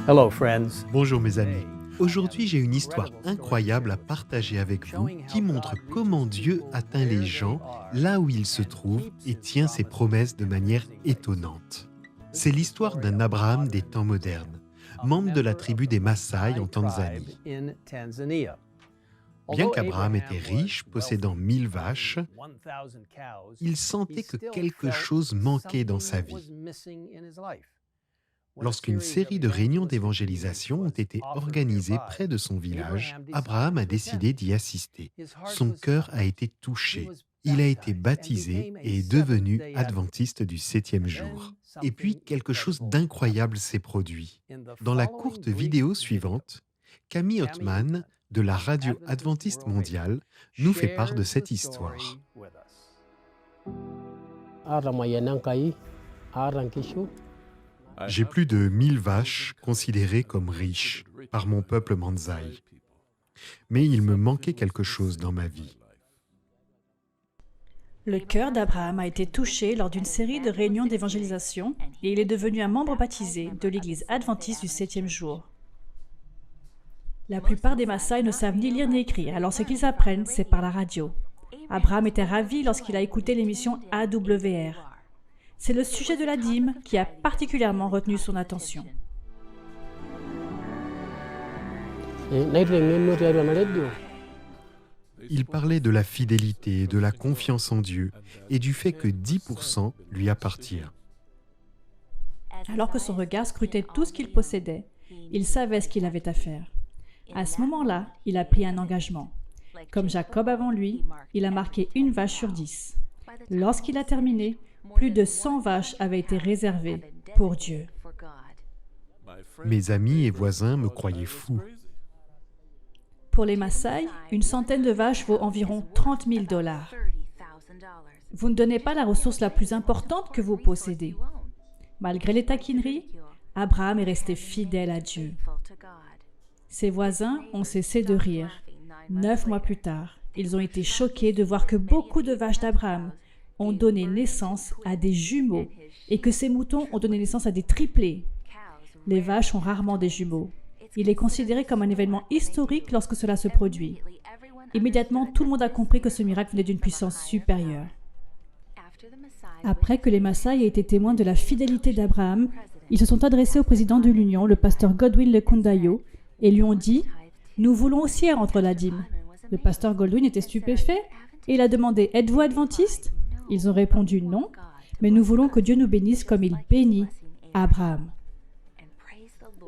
Hello, friends. Bonjour mes amis. Aujourd'hui, j'ai une histoire incroyable à partager avec vous qui montre comment Dieu atteint les gens là où ils se trouvent et tient ses promesses de manière étonnante. C'est l'histoire d'un Abraham des temps modernes, membre de la tribu des Maasai en Tanzanie. Bien qu'Abraham était riche, possédant 1000 vaches, il sentait que quelque chose manquait dans sa vie. Lorsqu'une série de réunions d'évangélisation ont été organisées près de son village, Abraham a décidé d'y assister. Son cœur a été touché. Il a été baptisé et est devenu adventiste du 7e jour. Et puis, quelque chose d'incroyable s'est produit. Dans la courte vidéo suivante, Camille Othman, de la radio adventiste mondiale, nous fait part de cette histoire. J'ai plus de 1000 vaches considérées comme riches par mon peuple Manzai. Mais il me manquait quelque chose dans ma vie. Le cœur d'Abraham a été touché lors d'une série de réunions d'évangélisation et il est devenu un membre baptisé de l'église adventiste du 7e jour. La plupart des Maasai ne savent ni lire ni écrire, alors ce qu'ils apprennent, c'est par la radio. Abraham était ravi lorsqu'il a écouté l'émission AWR. C'est le sujet de la dîme qui a particulièrement retenu son attention. Il parlait de la fidélité, de la confiance en Dieu et du fait que 10% lui appartient. Alors que son regard scrutait tout ce qu'il possédait, il savait ce qu'il avait à faire. À ce moment-là, il a pris un engagement. Comme Jacob avant lui, il a marqué une vache sur 10. Lorsqu'il a terminé, plus de 100 vaches avaient été réservées pour Dieu. Mes amis et voisins me croyaient fou. Pour les Maasai, une centaine de vaches vaut environ 30 000 $. Vous ne donnez pas la ressource la plus importante que vous possédez. Malgré les taquineries, Abraham est resté fidèle à Dieu. Ses voisins ont cessé de rire. 9 mois plus tard, ils ont été choqués de voir que beaucoup de vaches d'Abraham ont donné naissance à des jumeaux et que ces moutons ont donné naissance à des triplés. Les vaches ont rarement des jumeaux. Il est considéré comme un événement historique lorsque cela se produit. Immédiatement, tout le monde a compris que ce miracle venait d'une puissance supérieure. Après que les Maasai aient été témoins de la fidélité d'Abraham, ils se sont adressés au président de l'Union, le pasteur Godwin Lekundayo, et lui ont dit « Nous voulons aussi rendre la dîme ». Le pasteur Godwin était stupéfait et il a demandé « Êtes-vous adventiste ?» Ils ont répondu « Non, mais nous voulons que Dieu nous bénisse comme il bénit Abraham. »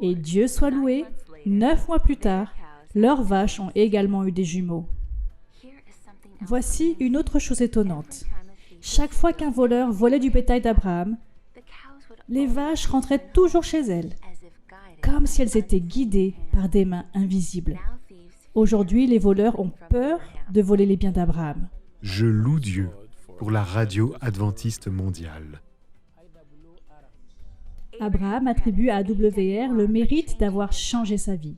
Et Dieu soit loué, 9 mois plus tard, leurs vaches ont également eu des jumeaux. Voici une autre chose étonnante. Chaque fois qu'un voleur volait du bétail d'Abraham, les vaches rentraient toujours chez elles, comme si elles étaient guidées par des mains invisibles. Aujourd'hui, les voleurs ont peur de voler les biens d'Abraham. Je loue Dieu pour la radio adventiste mondiale. Abraham attribue à AWR le mérite d'avoir changé sa vie.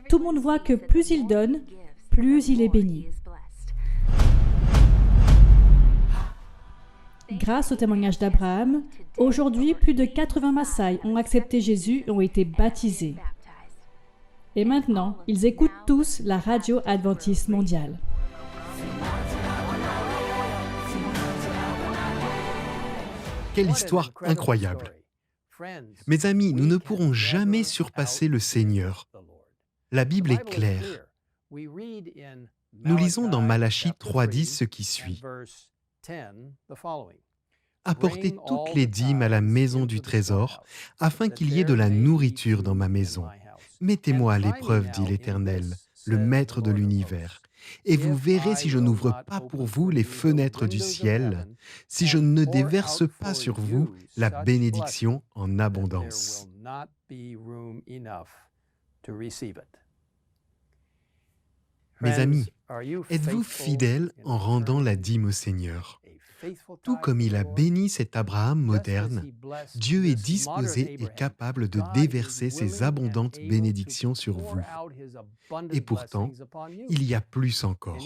Tout le monde voit que plus il donne, plus il est béni. Grâce au témoignage d'Abraham, aujourd'hui, plus de 80 Maasai ont accepté Jésus et ont été baptisés. Et maintenant, ils écoutent tous la radio adventiste mondiale. Quelle histoire incroyable! Mes amis, nous ne pourrons jamais surpasser le Seigneur. La Bible est claire. Nous lisons dans Malachie 3.10 ce qui suit. Apportez toutes les dîmes à la maison du trésor, afin qu'il y ait de la nourriture dans ma maison. Mettez-moi à l'épreuve, dit l'Éternel, le Maître de l'univers, et vous verrez si je n'ouvre pas pour vous les fenêtres du ciel, si je ne déverse pas sur vous la bénédiction en abondance. Mes amis, êtes-vous fidèles en rendant la dîme au Seigneur? Tout comme il a béni cet Abraham moderne, Dieu est disposé et capable de déverser ses abondantes bénédictions sur vous. Et pourtant, il y a plus encore.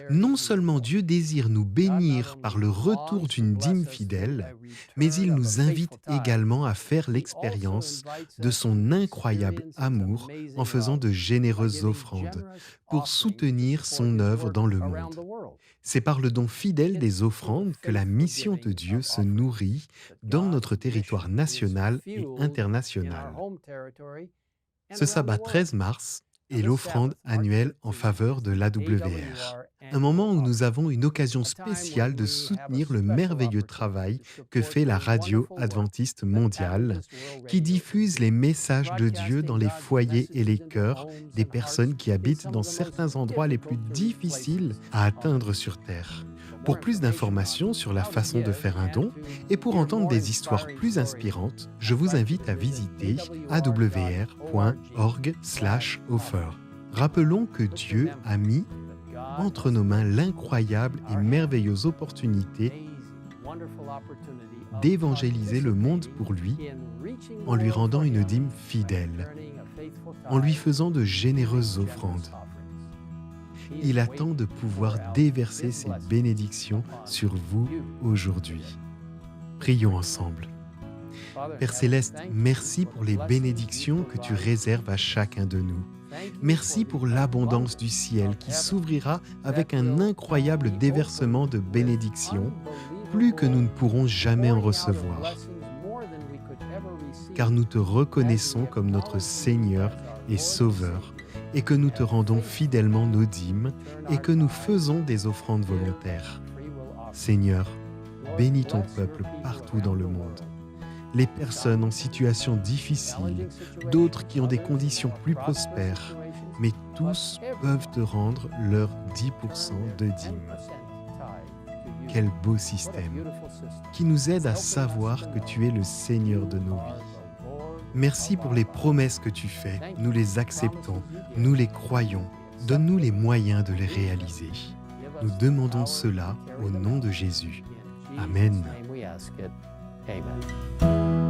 Non seulement Dieu désire nous bénir par le retour d'une dîme fidèle, mais il nous invite également à faire l'expérience de son incroyable amour en faisant de généreuses offrandes pour soutenir son œuvre dans le monde. C'est par le don fidèle des offrandes que la mission de Dieu se nourrit dans notre territoire national et international. Ce sabbat 13 mars est l'offrande annuelle en faveur de l'AWR. Un moment où nous avons une occasion spéciale de soutenir le merveilleux travail que fait la radio adventiste mondiale, qui diffuse les messages de Dieu dans les foyers et les cœurs des personnes qui habitent dans certains endroits les plus difficiles à atteindre sur Terre. Pour plus d'informations sur la façon de faire un don et pour entendre des histoires plus inspirantes, je vous invite à visiter awr.org/offer. Rappelons que Dieu a mis entre nos mains l'incroyable et merveilleuse opportunité d'évangéliser le monde pour lui en lui rendant une dîme fidèle, en lui faisant de généreuses offrandes. Il attend de pouvoir déverser ses bénédictions sur vous aujourd'hui. Prions ensemble. Père Céleste, merci pour les bénédictions que tu réserves à chacun de nous. Merci pour l'abondance du ciel qui s'ouvrira avec un incroyable déversement de bénédictions, plus que nous ne pourrons jamais en recevoir. Car nous te reconnaissons comme notre Seigneur et Sauveur, et que nous te rendons fidèlement nos dîmes, et que nous faisons des offrandes volontaires. Seigneur, bénis ton peuple partout dans le monde. Les personnes en situation difficile, d'autres qui ont des conditions plus prospères, mais tous peuvent te rendre leur 10% de dîme. Quel beau système qui nous aide à savoir que tu es le Seigneur de nos vies. Merci pour les promesses que tu fais, nous les acceptons, nous les croyons. Donne-nous les moyens de les réaliser. Nous demandons cela au nom de Jésus. Amen. Amen.